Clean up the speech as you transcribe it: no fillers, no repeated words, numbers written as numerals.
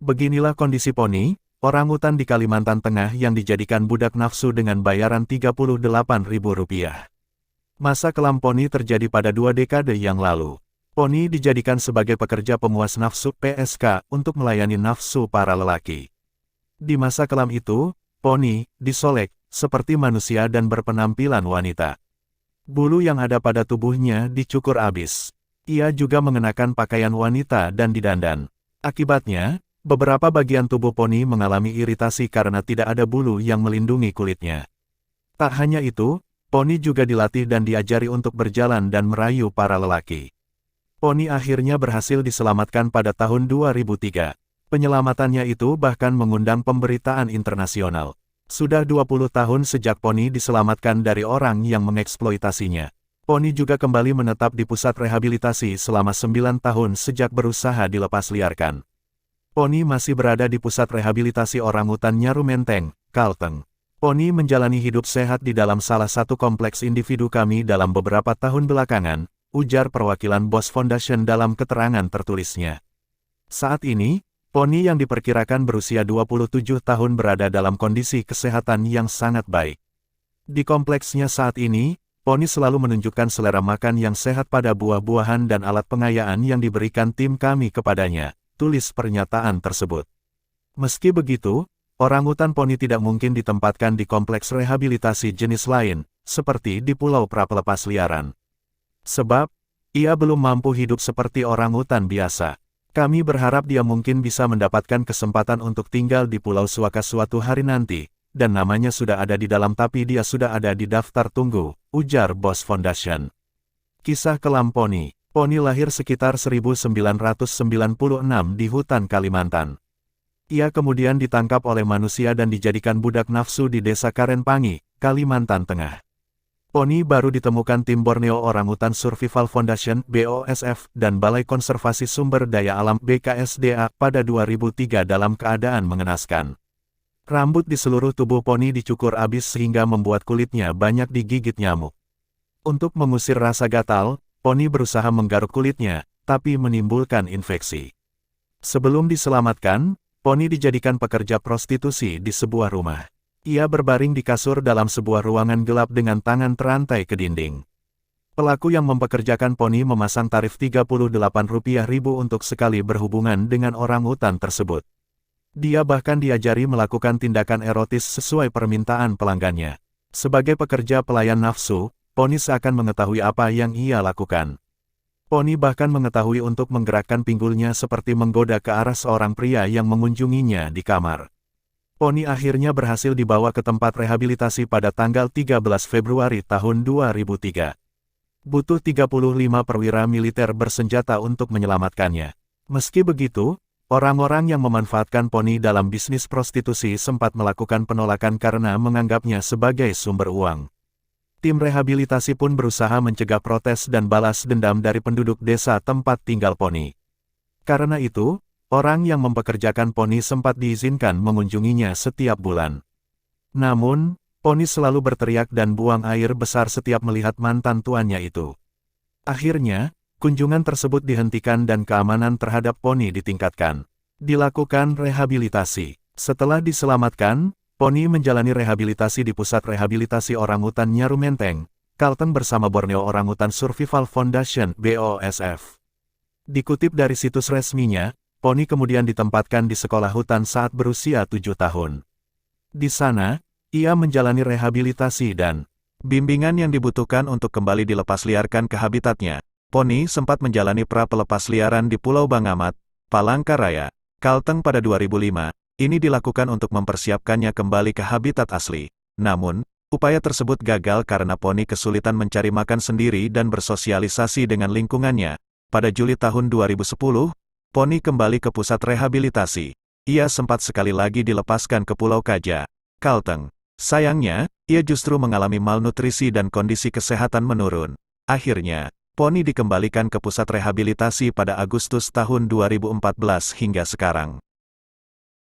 Beginilah kondisi poni, orangutan di Kalimantan Tengah yang dijadikan budak nafsu dengan bayaran Rp38.000. Masa kelam poni terjadi pada 2 dekade yang lalu. Poni dijadikan sebagai pekerja pemuas nafsu (PSK) untuk melayani nafsu para lelaki. Di masa kelam itu, poni disolek seperti manusia dan berpenampilan wanita. Bulu yang ada pada tubuhnya dicukur habis. Ia juga mengenakan pakaian wanita dan didandan. Akibatnya, beberapa bagian tubuh poni mengalami iritasi karena tidak ada bulu yang melindungi kulitnya. Tak hanya itu, poni juga dilatih dan diajari untuk berjalan dan merayu para lelaki. Poni akhirnya berhasil diselamatkan pada tahun 2003. Penyelamatannya itu bahkan mengundang pemberitaan internasional. Sudah 20 tahun sejak poni diselamatkan dari orang yang mengeksploitasinya. Poni juga kembali menetap di pusat rehabilitasi selama 9 tahun sejak berusaha dilepas liarkan. Poni masih berada di pusat rehabilitasi orangutan Nyaru Menteng, Kalteng. Poni menjalani hidup sehat di dalam salah satu kompleks individu kami dalam beberapa tahun belakangan, ujar perwakilan BOS Foundation dalam keterangan tertulisnya. Saat ini, poni yang diperkirakan berusia 27 tahun berada dalam kondisi kesehatan yang sangat baik. Di kompleksnya saat ini, poni selalu menunjukkan selera makan yang sehat pada buah-buahan dan alat pengayaan yang diberikan tim kami kepadanya, tulis pernyataan tersebut. Meski begitu, orangutan poni tidak mungkin ditempatkan di kompleks rehabilitasi jenis lain, seperti di Pulau Prapelepas Liaran. Sebab, ia belum mampu hidup seperti orangutan biasa. Kami berharap dia mungkin bisa mendapatkan kesempatan untuk tinggal di Pulau Suaka suatu hari nanti, dan namanya sudah ada di dalam tapi dia sudah ada di daftar tunggu, ujar BOS Foundation. Kisah kelam poni. Poni lahir sekitar 1996 di hutan Kalimantan. Ia kemudian ditangkap oleh manusia dan dijadikan budak nafsu di Desa Karenpangi, Kalimantan Tengah. Poni baru ditemukan tim Borneo Orangutan Survival Foundation (BOSF) dan Balai Konservasi Sumber Daya Alam (BKSDA) pada 2003 dalam keadaan mengenaskan. Rambut di seluruh tubuh poni dicukur habis sehingga membuat kulitnya banyak digigit nyamuk. Untuk mengusir rasa gatal, poni berusaha menggaruk kulitnya, tapi menimbulkan infeksi. Sebelum diselamatkan, poni dijadikan pekerja prostitusi di sebuah rumah. Ia berbaring di kasur dalam sebuah ruangan gelap dengan tangan terantai ke dinding. Pelaku yang mempekerjakan poni memasang tarif Rp38.000 untuk sekali berhubungan dengan orangutan tersebut. Dia bahkan diajari melakukan tindakan erotis sesuai permintaan pelanggannya. Sebagai pekerja pelayan nafsu, poni seakan mengetahui apa yang ia lakukan. Poni bahkan mengetahui untuk menggerakkan pinggulnya seperti menggoda ke arah seorang pria yang mengunjunginya di kamar. Poni akhirnya berhasil dibawa ke tempat rehabilitasi pada tanggal 13 Februari tahun 2003. Butuh 35 perwira militer bersenjata untuk menyelamatkannya. Meski begitu, orang-orang yang memanfaatkan poni dalam bisnis prostitusi sempat melakukan penolakan karena menganggapnya sebagai sumber uang. Tim rehabilitasi pun berusaha mencegah protes dan balas dendam dari penduduk desa tempat tinggal poni. Karena itu, orang yang mempekerjakan poni sempat diizinkan mengunjunginya setiap bulan. Namun, poni selalu berteriak dan buang air besar setiap melihat mantan tuannya itu. Akhirnya, kunjungan tersebut dihentikan dan keamanan terhadap poni ditingkatkan. Dilakukan rehabilitasi. Setelah diselamatkan, poni menjalani rehabilitasi di Pusat Rehabilitasi Orangutan Nyaru Menteng, Kalteng bersama Borneo Orangutan Survival Foundation (BOSF). Dikutip dari situs resminya, poni kemudian ditempatkan di sekolah hutan saat berusia 7 tahun. Di sana, ia menjalani rehabilitasi dan bimbingan yang dibutuhkan untuk kembali dilepas liarkan ke habitatnya. Poni sempat menjalani pra-pelepas liaran di Pulau Bangamat, Palangkaraya, Kalteng pada 2005. Ini dilakukan untuk mempersiapkannya kembali ke habitat asli. Namun, upaya tersebut gagal karena poni kesulitan mencari makan sendiri dan bersosialisasi dengan lingkungannya. Pada Juli tahun 2010, poni kembali ke pusat rehabilitasi. Ia sempat sekali lagi dilepaskan ke Pulau Kaja, Kalteng. Sayangnya, ia justru mengalami malnutrisi dan kondisi kesehatan menurun. Akhirnya, poni dikembalikan ke pusat rehabilitasi pada Agustus tahun 2014 hingga sekarang.